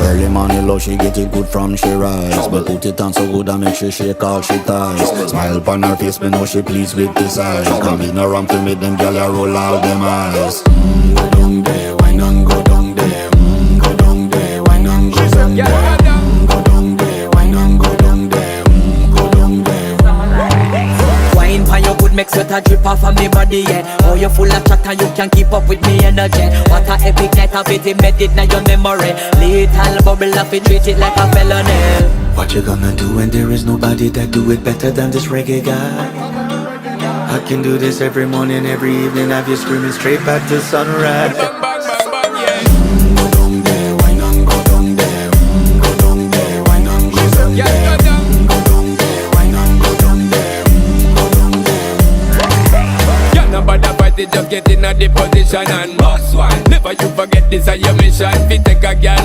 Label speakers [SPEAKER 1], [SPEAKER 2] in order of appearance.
[SPEAKER 1] Early morning love, she get it good from she rise. But put it on so good I make she shake all she ties. Smile upon her face, me know she pleased with this eyes. Come in around to make them gyal a roll out them eyes. Go down there, why not go down there? Go down there, why not go down there? Go down there, why not go down there? Go down there.
[SPEAKER 2] Wine pan your good make sweat a drip off of me body, yeah. Oh, you full of chat and you can keep up with me energy. What a epic night of it, embedded in your memory. Little bubble of it, treat it like a felony.
[SPEAKER 3] What you gonna do when there is nobody that do it better than this reggae guy? I can do this every morning, every evening, have you screaming straight back to sunrise.
[SPEAKER 1] Go down there, why not go down there? Go down there, why not go down there? Go down there, why not go down there? Go down there.
[SPEAKER 4] Yeah, nobody fight it, just get in a the position and boss one. Never you forget this is your mission. Fi take a girl.